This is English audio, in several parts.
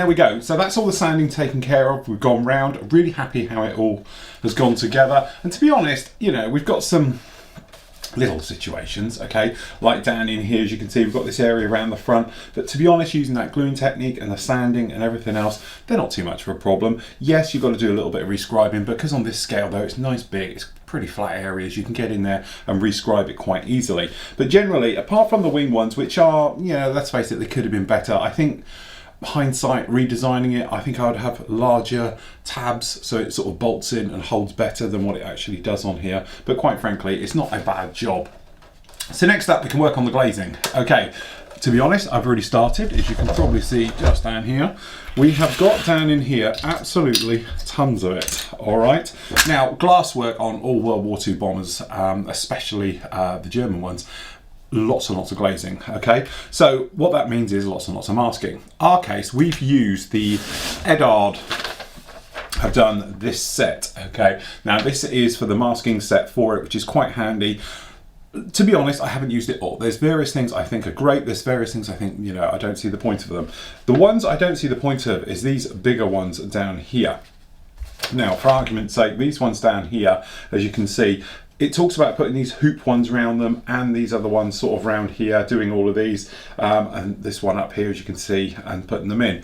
there we go. So that's all the sanding taken care of. We've gone round. Really happy how it all has gone together. And to be honest, you know, we've got some little situations, okay, like down in here, as you can see, we've got this area around the front, but to be honest, using that gluing technique and the sanding and everything else, they're not too much of a problem. Yes, you've got to do a little bit of rescribing, because on this scale though, it's nice big, it's pretty flat areas, you can get in there and rescribe it quite easily. But generally, apart from the wing ones, which are, you know, let's face it, they could have been better. I think hindsight, redesigning it, I think I would have larger tabs so it sort of bolts in and holds better than what it actually does on here. But quite frankly, it's not a bad job. So next up, we can work on the glazing. Okay, to be honest, I've already started, as you can probably see just down here. We have got down in here absolutely tons of it. All right, now glass work on all World War II bombers, especially the German ones, lots and lots of glazing. Okay, so what that means is lots and lots of masking. Our case, we've used the Edard, have done this set. Okay, now this is for the masking set for it, which is quite handy. To be honest, I haven't used it all. There's various things I think are great. There's various things I think, you know, I don't see the point of them. The ones I don't see the point of is these bigger ones down here. Now, for argument's sake, these ones down here, as you can see, it talks about putting these hoop ones around them and these other ones sort of round here, doing all of these, and this one up here, as you can see, and putting them in.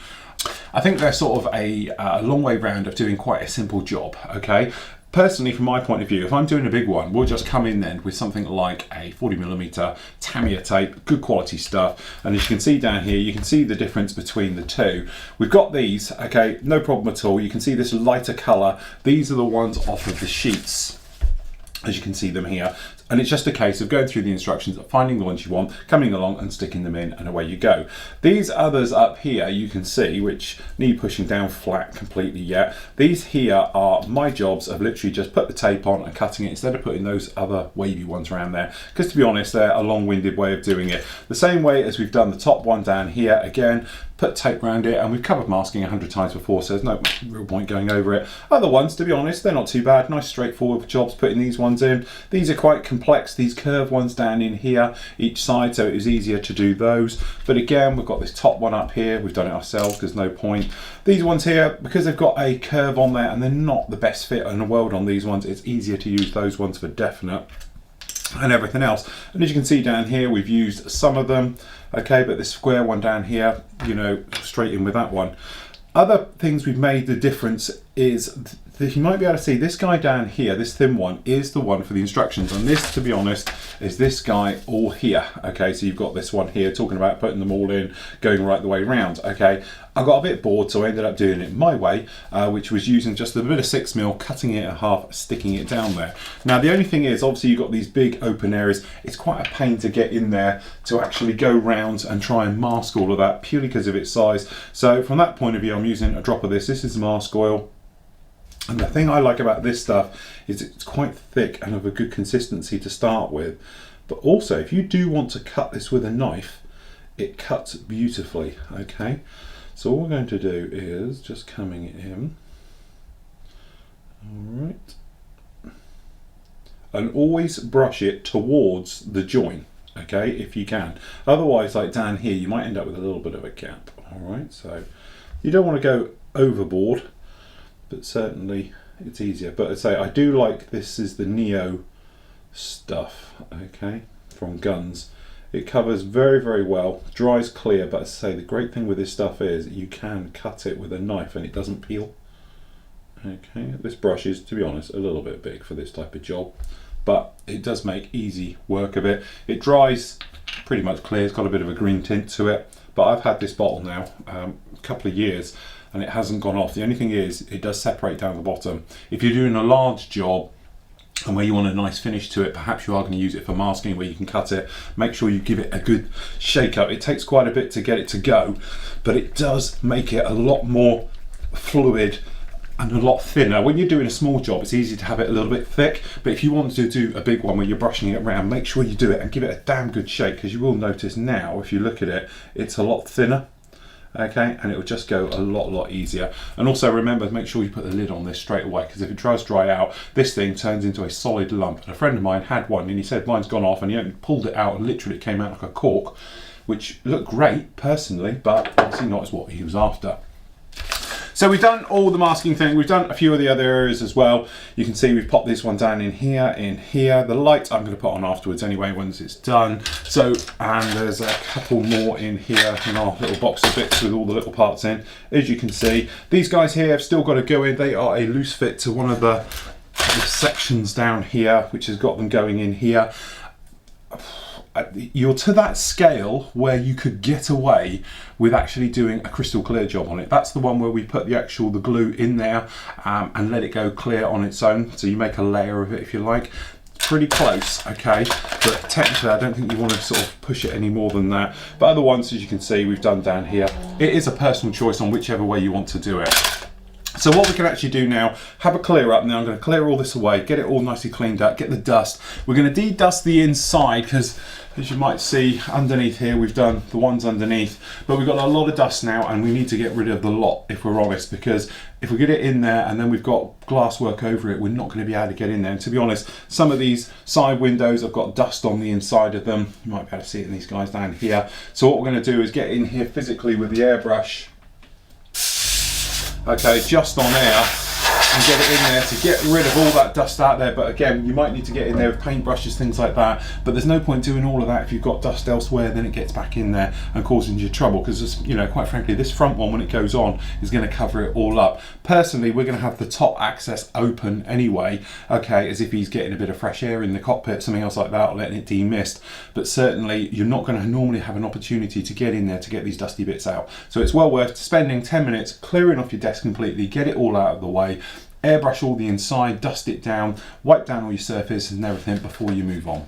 I think they're sort of a long way round of doing quite a simple job, okay? Personally, from my point of view, if I'm doing a big one, we'll just come in then with something like a 40mm Tamiya tape, good quality stuff. And as you can see down here, you can see the difference between the two. We've got these, okay, no problem at all. You can see this lighter color. These are the ones off of the sheets, as you can see them here. And it's just a case of going through the instructions, finding the ones you want, coming along and sticking them in, and away you go. These others up here, you can see, which need pushing down flat completely yet. These here are my jobs of literally just put the tape on and cutting it instead of putting those other wavy ones around there. Because to be honest, they're a long-winded way of doing it. The same way as we've done the top one down here, again, put tape around it, and we've covered masking 100 times before, so there's no real point going over it. Other ones, to be honest, they're not too bad. Nice straightforward jobs putting these ones in. These are quite complex, these curved ones down in here each side, so it was easier to do those. But again, we've got this top one up here, we've done it ourselves, there's no point. These ones here, because they've got a curve on there and they're not the best fit in the world on these ones, it's easier to use those ones for definite and everything else. And as you can see down here, we've used some of them, okay, but this square one down here, you know, straight in with that one. Other things we've made the difference is that you might be able to see this guy down here, this thin one, is the one for the instructions. And this, to be honest, is this guy all here. Okay, so you've got this one here talking about putting them all in, going right the way round. Okay, I got a bit bored, so I ended up doing it my way, which was using just a bit of 6mm, cutting it in half, sticking it down there. Now, the only thing is, obviously, you've got these big open areas. It's quite a pain to get in there to actually go round and try and mask all of that, purely because of its size. So from that point of view, I'm using a drop of this. This is mask oil. And the thing I like about this stuff is it's quite thick and of a good consistency to start with. But also, if you do want to cut this with a knife, it cuts beautifully, okay? So all we're going to do is just coming in. All right. And always brush it towards the joint, okay, if you can. Otherwise, like down here, you might end up with a little bit of a gap, all right? So you don't want to go overboard, but certainly it's easier. But I'd say I do like, this is the Neo stuff, okay, from Guns. It covers very, very well, dries clear, but as I say, the great thing with this stuff is you can cut it with a knife and it doesn't peel. Okay, this brush is, to be honest, a little bit big for this type of job, but it does make easy work of it. It dries pretty much clear, it's got a bit of a green tint to it, but I've had this bottle now a couple of years and it hasn't gone off. The only thing is, it does separate down the bottom. If you're doing a large job, and where you want a nice finish to it, perhaps you are going to use it for masking where you can cut it. Make sure you give it a good shake up. It takes quite a bit to get it to go, but it does make it a lot more fluid and a lot thinner. When you're doing a small job, it's easy to have it a little bit thick, but if you want to do a big one where you're brushing it around, make sure you do it and give it a damn good shake, because you will notice now, if you look at it, it's a lot thinner. Okay, and it will just go a lot easier. And also remember, make sure you put the lid on this straight away, because if it does dry out, this thing turns into a solid lump. And a friend of mine had one and he said mine's gone off, and he pulled it out and literally it came out like a cork, which looked great personally, but obviously not as what he was after. So we've done all the masking thing. We've done a few of the other areas as well. You can see we've popped this one down in here, in here. The light I'm going to put on afterwards anyway once it's done. So, and there's a couple more in here in our little box of bits with all the little parts in. As you can see, these guys here have still got to go in. They are a loose fit to one of the sections down here, which has got them going in here. You're to that scale where you could get away with actually doing a crystal clear job on it. That's the one where we put the glue in there and let it go clear on its own. So you make a layer of it if you like. Pretty close, okay, but technically I don't think you want to sort of push it any more than that. But other ones, as you can see, we've done down here. It is a personal choice on whichever way you want to do it. So what we can actually do now, have a clear up. Now I'm going to clear all this away, get it all nicely cleaned up, get the dust. We're going to de-dust the inside because, as you might see underneath here, we've done the ones underneath, but we've got a lot of dust now and we need to get rid of the lot, if we're honest, because if we get it in there and then we've got glass work over it, we're not going to be able to get in there. And to be honest, some of these side windows have got dust on the inside of them. You might be able to see it in these guys down here. So what we're going to do is get in here physically with the airbrush, okay, just on air, and get it in there to get rid of all that dust out there. But again, you might need to get in there with paintbrushes, things like that, but there's no point doing all of that if you've got dust elsewhere. Then it gets back in there and causing you trouble, because, you know, quite frankly, this front one, when it goes on, is going to cover it all up. Personally, we're going to have the top access open anyway, okay, as if he's getting a bit of fresh air in the cockpit, something else like that, or letting it demist. But certainly you're not going to normally have an opportunity to get in there to get these dusty bits out. So it's well worth spending 10 minutes clearing off your desk completely, get it all out of the way, airbrush all the inside, dust it down, wipe down all your surfaces and everything before you move on.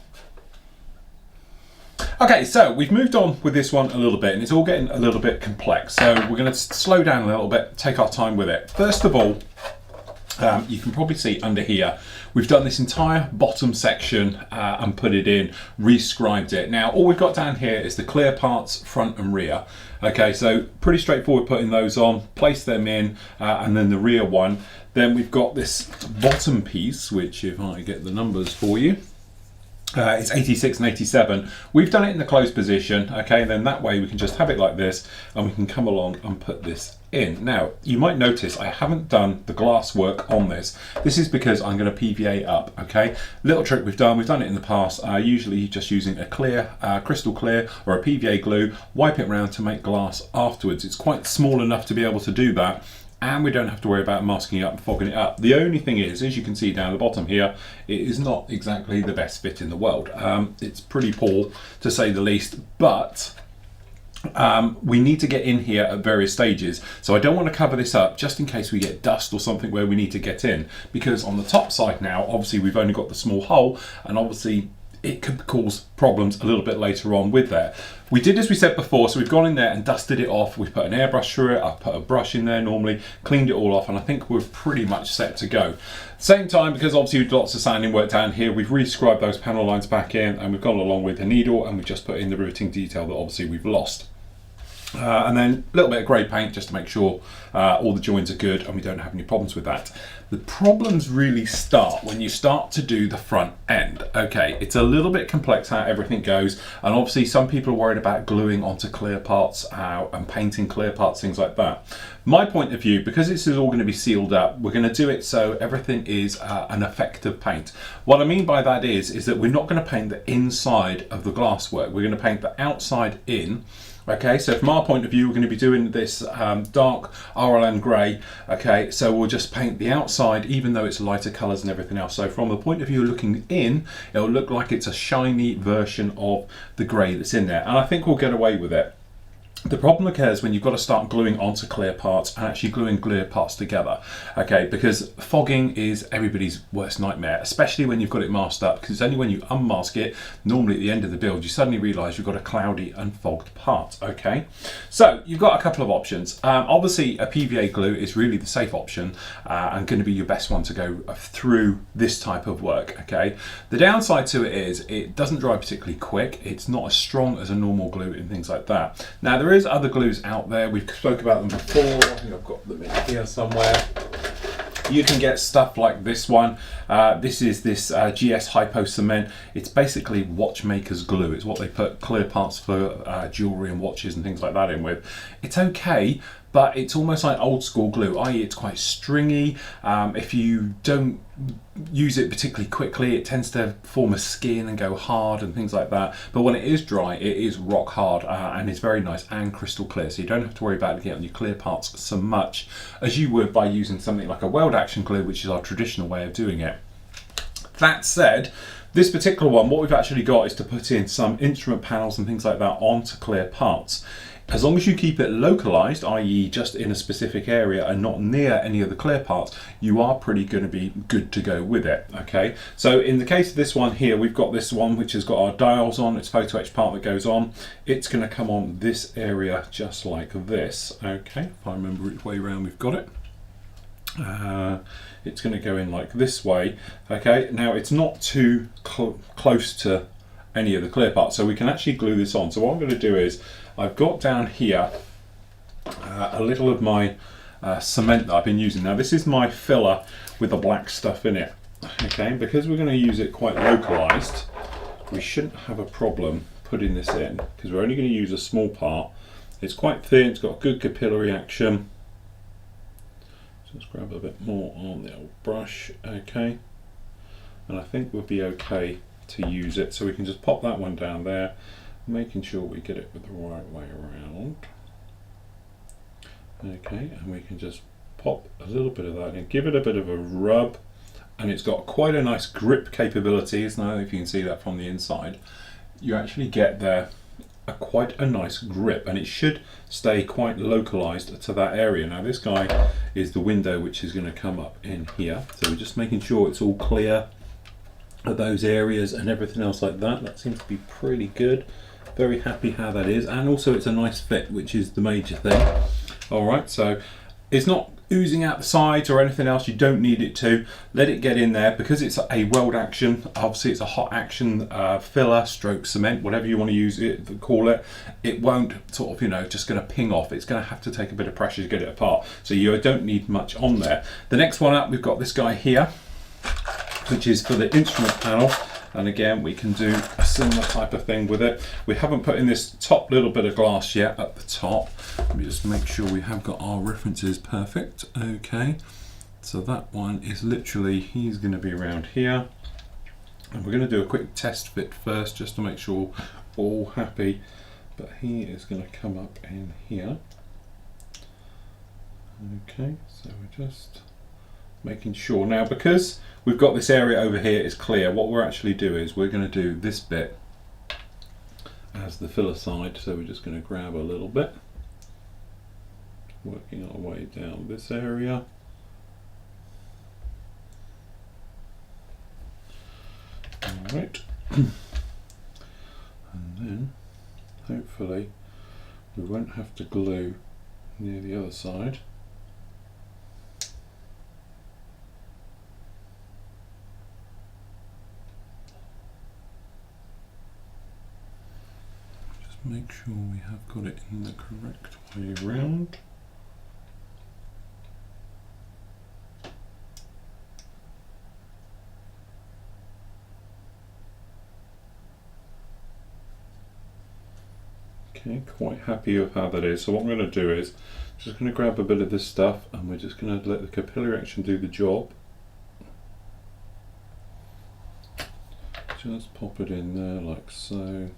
Okay, so we've moved on with this one a little bit and it's all getting a little bit complex. So we're going to slow down a little bit, take our time with it. First of all, you can probably see under here, we've done this entire bottom section and put it in, rescribed it. Now, all we've got down here is the clear parts, front and rear. Okay, so pretty straightforward putting those on, place them in, and then the rear one. Then we've got this bottom piece, which if I get the numbers for you, it's 86 and 87. We've done it in the closed position, okay, and then that way we can just have it like this and we can come along and put this in. Now, you might notice I haven't done the glass work on this. This is because I'm going to PVA up, okay? Little trick we've done it in the past, usually just using a clear, crystal clear or a PVA glue, wipe it around to make glass afterwards. It's quite small enough to be able to do that, and we don't have to worry about masking it up and fogging it up. The only thing is, as you can see down the bottom here, it is not exactly the best fit in the world. It's pretty poor, to say the least, but we need to get in here at various stages. So I don't want to cover this up just in case we get dust or something where we need to get in, because on the top side now, obviously we've only got the small hole, and obviously it could cause problems a little bit later on with that. We did as we said before, so we've gone in there and dusted it off. We've put an airbrush through it. I've put a brush in there normally, cleaned it all off, and I think we're pretty much set to go. Same time, because obviously we've got lots of sanding work down here, we've rescribed those panel lines back in, and we've gone along with the needle, and we've just put in the riveting detail that obviously we've lost. And then a little bit of grey paint just to make sure all the joins are good and we don't have any problems with that. The problems really start when you start to do the front end. Okay, it's a little bit complex how everything goes, and obviously some people are worried about gluing onto clear parts and painting clear parts, things like that. My point of view, because this is all going to be sealed up, we're going to do it so everything is an effective paint. What I mean by that is that we're not going to paint the inside of the glass work, we're going to paint the outside in. Okay, so from our point of view, we're going to be doing this dark RLM grey. Okay, so we'll just paint the outside, even though it's lighter colours and everything else. So from the point of view looking in, it'll look like it's a shiny version of the grey that's in there. And I think we'll get away with it. The problem occurs when you've got to start gluing onto clear parts and actually gluing clear parts together, okay, because fogging is everybody's worst nightmare, especially when you've got it masked up, because it's only when you unmask it, normally at the end of the build, you suddenly realise you've got a cloudy and fogged part, okay? So you've got a couple of options. Obviously a PVA glue is really the safe option and going to be your best one to go through this type of work, okay? The downside to it is it doesn't dry particularly quick, it's not as strong as a normal glue and things like that. Now there is other glues out there, we've spoke about them before, I think I've got them in here somewhere. You can get stuff like this one. This is this GS Hypo Cement. It's basically watchmaker's glue. It's what they put clear parts for jewellery and watches and things like that in with. It's okay, but it's almost like old school glue, i.e. it's quite stringy. If you don't use it particularly quickly, it tends to form a skin and go hard and things like that. But when it is dry, it is rock hard, and it's very nice and crystal clear. So you don't have to worry about getting on your clear parts so much as you would by using something like a weld action glue, which is our traditional way of doing it. That said, this particular one, what we've actually got is to put in some instrument panels and things like that onto clear parts. As long as you keep it localized, i.e. just in a specific area and not near any of the clear parts, you are pretty going to be good to go with it. Okay, so in the case of this one here, we've got this one which has got our dials on, it's photo etch part that goes on. It's going to come on this area just like this. Okay, if I remember which way around we've got it. It's going to go in like this way. Okay, now it's not too close to any of the clear parts, so we can actually glue this on. So what I'm going to do is, I've got down here a little of my cement that I've been using. Now this is my filler with the black stuff in it. Okay, because we're going to use it quite localized, we shouldn't have a problem putting this in, because we're only going to use a small part. It's quite thin, it's got good capillary action. Let's grab a bit more on the old brush, okay, and I think we'll be okay to use it. So we can just pop that one down there, making sure we get it with the right way around. Okay, and we can just pop a little bit of that in, give it a bit of a rub, and it's got quite a nice grip capability. So now if you can see that from the inside, you actually get there quite a nice grip, and it should stay quite localized to that area. Now this guy is the window which is going to come up in here, so we're just making sure it's all clear at those areas and everything else like that. That seems to be pretty good. Very happy how that is, and also it's a nice fit, which is the major thing. All right, so it's not oozing out the sides or anything else. You don't need it to. Let it get in there, because it's a weld action. Obviously it's a hot action filler stroke cement, whatever you want to use it, call it. It won't sort of, you know, just going to ping off. It's going to have to take a bit of pressure to get it apart, so you don't need much on there. The next one up, we've got this guy here, which is for the instrument panel. And again, we can do a similar type of thing with it. We haven't put in this top little bit of glass yet at the top. Let me just make sure we have got our references perfect. Okay, so that one is literally, he's going to be around here. And we're going to do a quick test fit first, just to make sure we're all happy. But he is going to come up in here. Okay, so we're just making sure. Now, because we've got this area over here is clear, what we're actually do is we're going to do this bit as the filler side. So we're just going to grab a little bit, working our way down this area. All right, and then hopefully we won't have to glue near the other side. Make sure we have got it in the correct way around. Okay, quite happy with how that is. So what I'm going to do is just going to grab a bit of this stuff, and we're just going to let the capillary action do the job. Just pop it in there like so.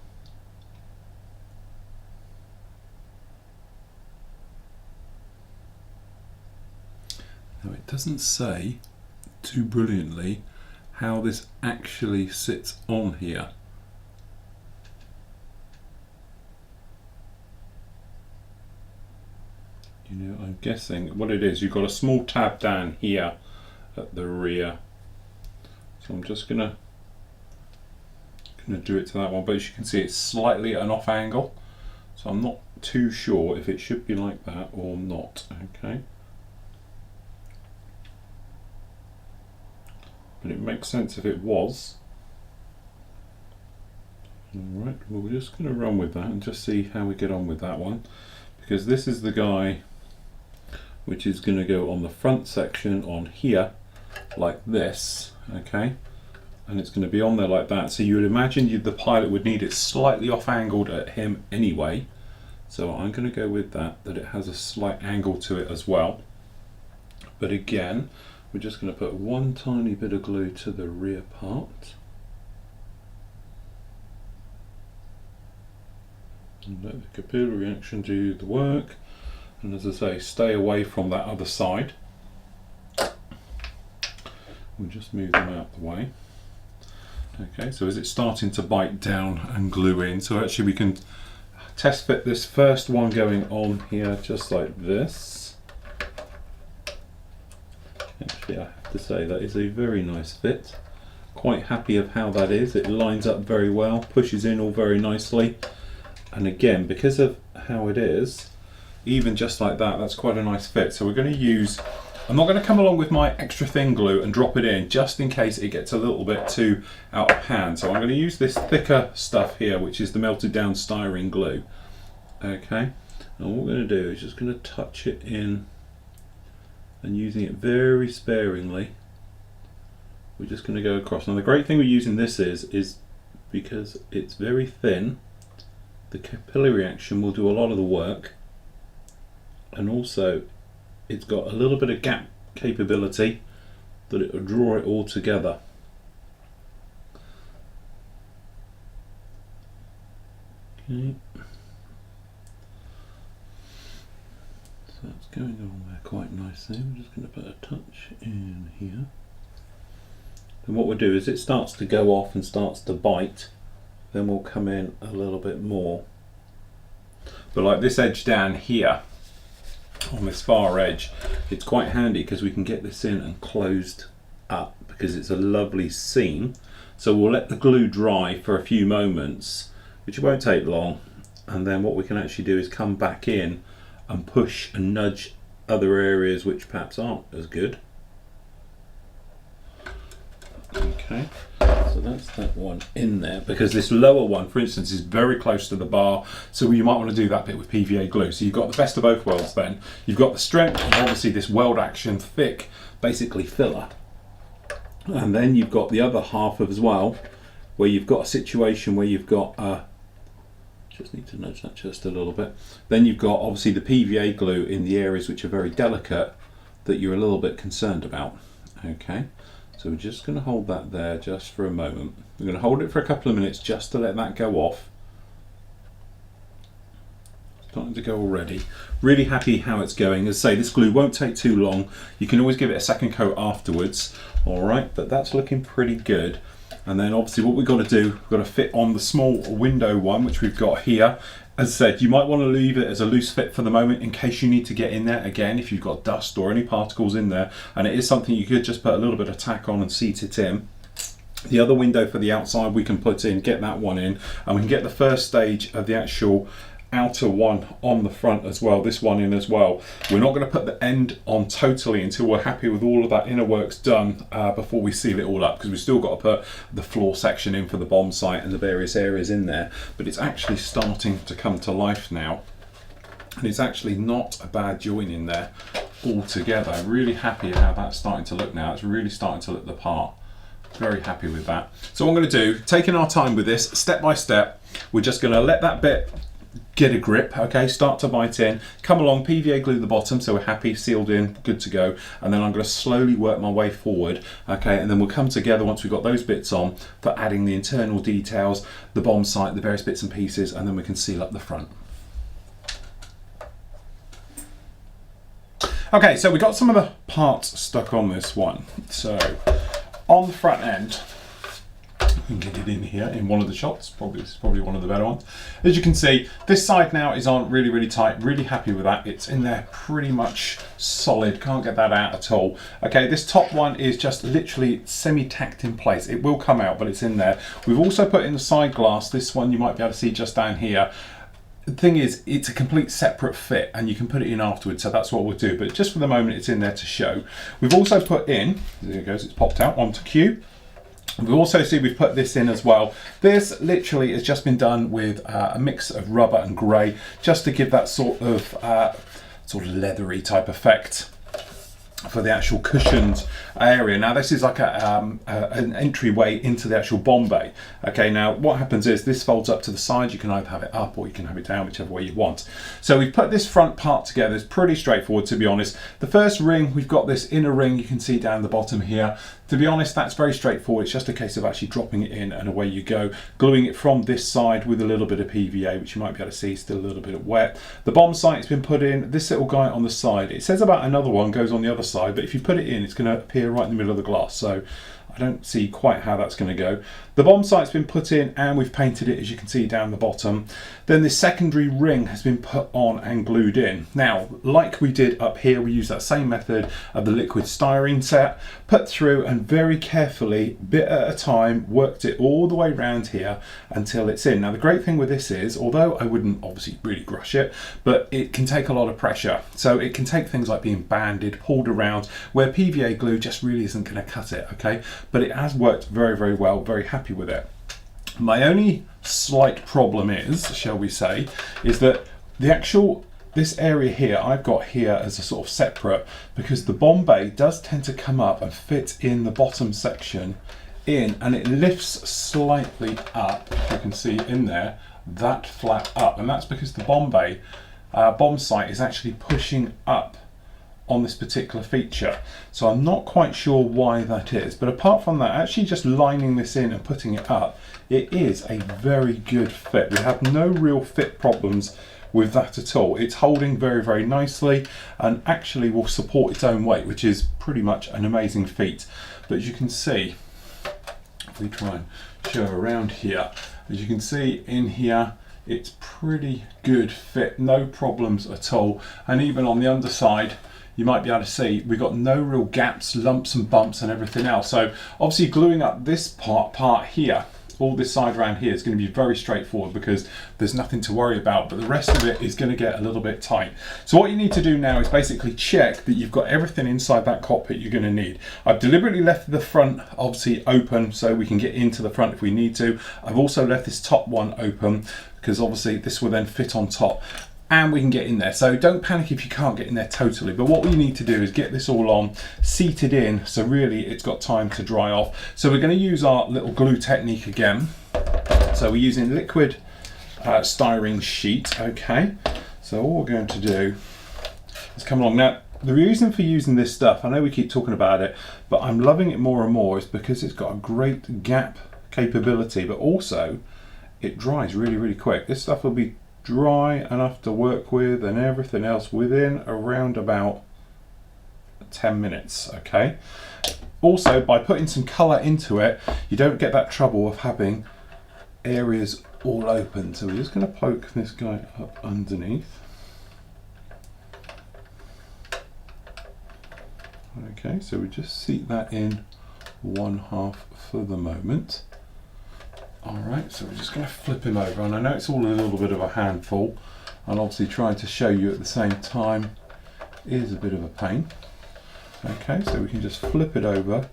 Now it doesn't say too brilliantly how this actually sits on here. You know, I'm guessing what it is, you've got a small tab down here at the rear. So I'm just gonna do it to that one, but as you can see it's slightly at an off angle. So I'm not too sure if it should be like that or not, okay? But it makes sense if it was. Alright, well we're just going to run with that and just see how we get on with that one, because this is the guy which is going to go on the front section on here like this, okay, and it's going to be on there like that. So you would imagine the pilot would need it slightly off angled at him anyway, So I'm going to go with that it has a slight angle to it as well. But again, we're just going to put one tiny bit of glue to the rear part. And let the capillary reaction do the work. And as I say, stay away from that other side. We'll just move them out the way. Okay, so as it's starting to bite down and glue in, so actually we can test fit this first one going on here just like this. Actually, I have to say that is a very nice fit. Quite happy of how that is. It lines up very well, pushes in all very nicely. And again, because of how it is, even just like that, that's quite a nice fit. So we're going to use, I'm not going to come along with my extra thin glue and drop it in just in case it gets a little bit too out of hand. So I'm going to use this thicker stuff here, which is the melted down styrene glue. Okay, and what we're going to do is just going to touch it in and using it very sparingly. We're just going to go across. Now the great thing with using this is because it's very thin, the capillary reaction will do a lot of the work, and also it's got a little bit of gap capability that it will draw it all together. Okay. So it's going on there quite nicely. We're just going to put a touch in here. And what we'll do is it starts to go off and starts to bite, then we'll come in a little bit more. But like this edge down here, on this far edge, it's quite handy because we can get this in and closed up because it's a lovely seam. So we'll let the glue dry for a few moments, which won't take long, and then what we can actually do is come back in and push and nudge other areas which perhaps aren't as good. Okay, so that's that one in there, because this lower one, for instance, is very close to the bar, so you might want to do that bit with PVA glue. So you've got the best of both worlds then. You've got the strength and obviously this weld action thick, basically filler. And then you've got the other half of as well, where you've got a situation where you've got, just need to nudge that just a little bit. Then you've got obviously the PVA glue in the areas which are very delicate that you're a little bit concerned about. Okay. So we're just going to hold that there just for a moment. We're going to hold it for a couple of minutes just to let that go off. Starting to go already. Really happy how it's going. As I say, this glue won't take too long. You can always give it a second coat afterwards. Alright, but that's looking pretty good. And then obviously what we've got to do, we've got to fit on the small window one, which we've got here. As I said, you might want to leave it as a loose fit for the moment in case you need to get in there again if you've got dust or any particles in there, and it is something you could just put a little bit of tack on and seat it in. The other window for the outside we can put in, get that one in, and we can get the first stage of the actual outer one on the front as well, this one in as well. We're not going to put the end on totally until we're happy with all of that inner works done before we seal it all up, because we've still got to put the floor section in for the bomb sight and the various areas in there. But it's actually starting to come to life now, and it's actually not a bad join in there altogether. I'm really happy how that's starting to look now. It's really starting to look the part. Very happy with that. So what I'm going to do, taking our time with this step by step, we're just going to let that bit get a grip, okay, start to bite in, come along, PVA glue the bottom so we're happy, sealed in, good to go, and then I'm going to slowly work my way forward, okay, and then we'll come together once we've got those bits on for adding the internal details, the bomb sight, the various bits and pieces, and then we can seal up the front. Okay, so we got some of the parts stuck on this one. So on the front end, you can get it in here in one of the shots. This is probably one of the better ones. As you can see, this side now is on really tight. Really happy with that. It's in there pretty much solid. Can't get that out at all. Okay, this top one is just literally semi-tacked in place. It will come out, but it's in there. We've also put in the side glass. This one you might be able to see just down here. The thing is, it's a complete separate fit and you can put it in afterwards, so that's what we'll do. But just for the moment, it's in there to show. We've also put in, there it goes, it's popped out onto cue. We also see we've put this in as well. This literally has just been done with a mix of rubber and grey, just to give that sort of leathery type effect. for the actual cushioned area. Now this is like an entryway into the actual bomb bay. Okay, now what happens is this folds up to the side. You can either have it up or you can have it down, whichever way you want. So we've put this front part together. It's pretty straightforward, to be honest. The first ring, we've got this inner ring you can see down the bottom here. To be honest, that's very straightforward. It's just a case of actually dropping it in and away you go. Gluing it from this side with a little bit of PVA, which you might be able to see is still a little bit wet. The bomb sight has been put in. This little guy on the side, it says about another one goes on the other side, but if you put it in, it's going to appear right in the middle of the glass. So I don't see quite how that's going to go. The bomb sight's been put in and we've painted it, as you can see down the bottom. Then this secondary ring has been put on and glued in. Now, like we did up here, we use that same method of the liquid styrene set, put through and very carefully, bit at a time, worked it all the way around here until it's in. Now, the great thing with this is, although I wouldn't obviously really brush it, but it can take a lot of pressure. So it can take things like being banded, pulled around, where PVA glue just really isn't going to cut it, okay? But it has worked very, very well, very happy with it. My only slight problem is, shall we say, is that the actual, this area here, I've got here as a sort of separate, because the bomb bay does tend to come up and fit in the bottom section in, and it lifts slightly up, if you can see in there, that flap up, and that's because the bomb bay, bomb sight is actually pushing up on this particular feature. So I'm not quite sure why that is, but apart from that, actually just lining this in and putting it up, it is a very good fit. We have no real fit problems with that at all. It's holding very, very nicely and actually will support its own weight, which is pretty much an amazing feat. But as you can see, if we try and show around here, as you can see in here, it's pretty good fit, no problems at all. And even on the underside, you might be able to see we've got no real gaps, lumps and bumps and everything else. So obviously gluing up this part here, all this side around here, is going to be very straightforward because there's nothing to worry about, but the rest of it is going to get a little bit tight. So what you need to do now is basically check that you've got everything inside that cockpit you're going to need. I've deliberately left the front obviously open so we can get into the front if we need to. I've also left this top one open because obviously this will then fit on top and we can get in there. So don't panic if you can't get in there totally, but what we need to do is get this all on, seated in, so really it's got time to dry off. So we're going to use our little glue technique again. So we're using liquid styrene sheet, okay? So all we're going to do is come along. Now, the reason for using this stuff, I know we keep talking about it, but I'm loving it more and more, is because it's got a great gap capability, but also it dries really, really quick. This stuff will be dry enough to work with and everything else within around about 10 minutes, okay? Also, by putting some colour into it, you don't get that trouble of having areas all open. So we're just going to poke this guy up underneath. Okay, so we just seat that in one half for the moment. Alright, so we're just going to flip him over, and I know it's all a little bit of a handful, and obviously trying to show you at the same time is a bit of a pain. Okay, so we can just flip it over,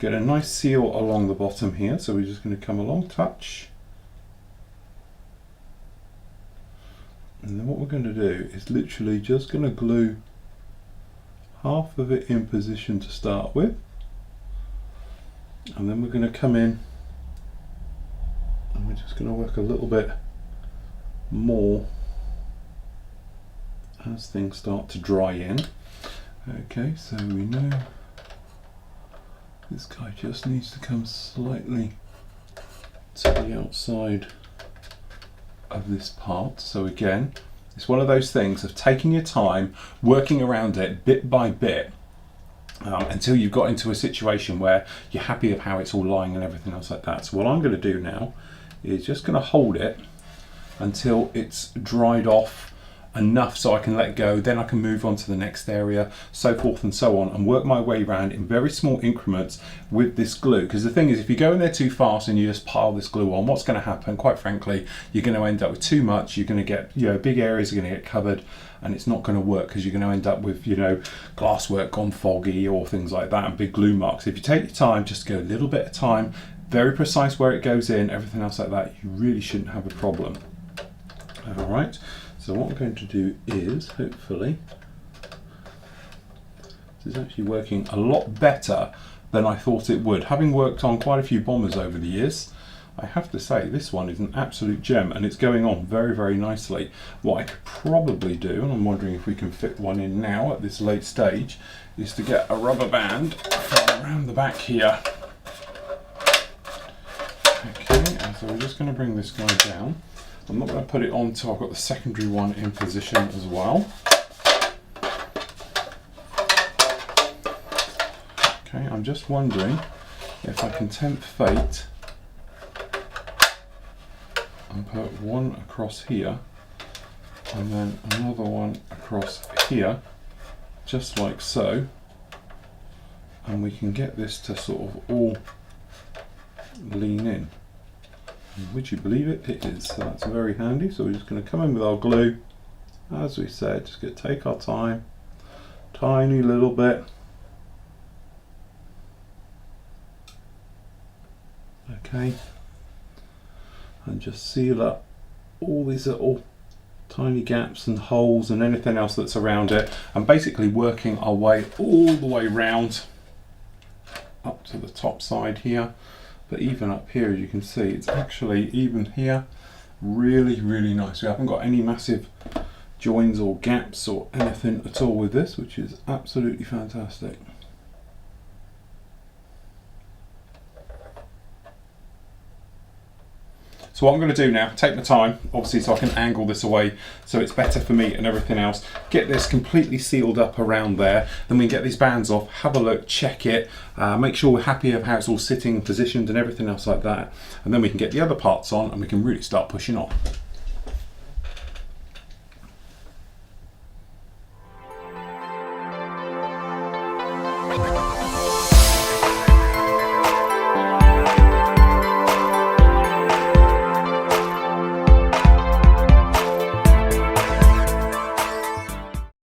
get a nice seal along the bottom here, so we're just going to come along, touch, and then what we're going to do is literally just going to glue half of it in position to start with, and then we're going to come in and we're just going to work a little bit more as things start to dry in. Okay, so we know this guy just needs to come slightly to the outside of this part. So again, it's one of those things of taking your time, working around it bit by bit, until you've got into a situation where you're happy with how it's all lying and everything else like that. So what I'm going to do now is just going to hold it until it's dried off enough so I can let go, then I can move on to the next area, so forth and so on, and work my way around in very small increments with this glue. Because the thing is, if you go in there too fast and you just pile this glue on, what's going to happen, quite frankly, you're going to end up with too much. You're going to get, big areas are going to get covered, and it's not going to work because you're going to end up with, glasswork gone foggy or things like that, and big glue marks. If you take your time, just go a little bit at a time, very precise where it goes in, everything else like that, you really shouldn't have a problem. All right, so what we're going to do is hopefully This is actually working a lot better than I thought it would. Having worked on quite a few bombers over the years, I have to say this one is an absolute gem, and it's going on very, very nicely. What I could probably do, and I'm wondering if we can fit one in now at this late stage, is to get a rubber band from around the back here. Okay, so we're just going to bring this guy down. I'm not going to put it on until I've got the secondary one in position as well. Okay, I'm just wondering if I can tempt fate and put one across here and then another one across here, just like so, and we can get this to sort of all lean in. And would you believe it? It is. So that's very handy. So we're just going to come in with our glue, as we said, just going to take our time, tiny little bit. Okay, and just seal up all these little tiny gaps and holes and anything else that's around it, and basically working our way all the way round up to the top side here. But even up here, as you can see, it's actually even here really, really nice. We haven't got any massive joins or gaps or anything at all with this, which is absolutely fantastic. So what I'm going to do now, take my time, obviously, so I can angle this away so it's better for me and everything else. Get this completely sealed up around there. Then we can get these bands off, have a look, check it, make sure we're happy of how it's all sitting, positioned and everything else like that. And then we can get the other parts on and we can really start pushing on.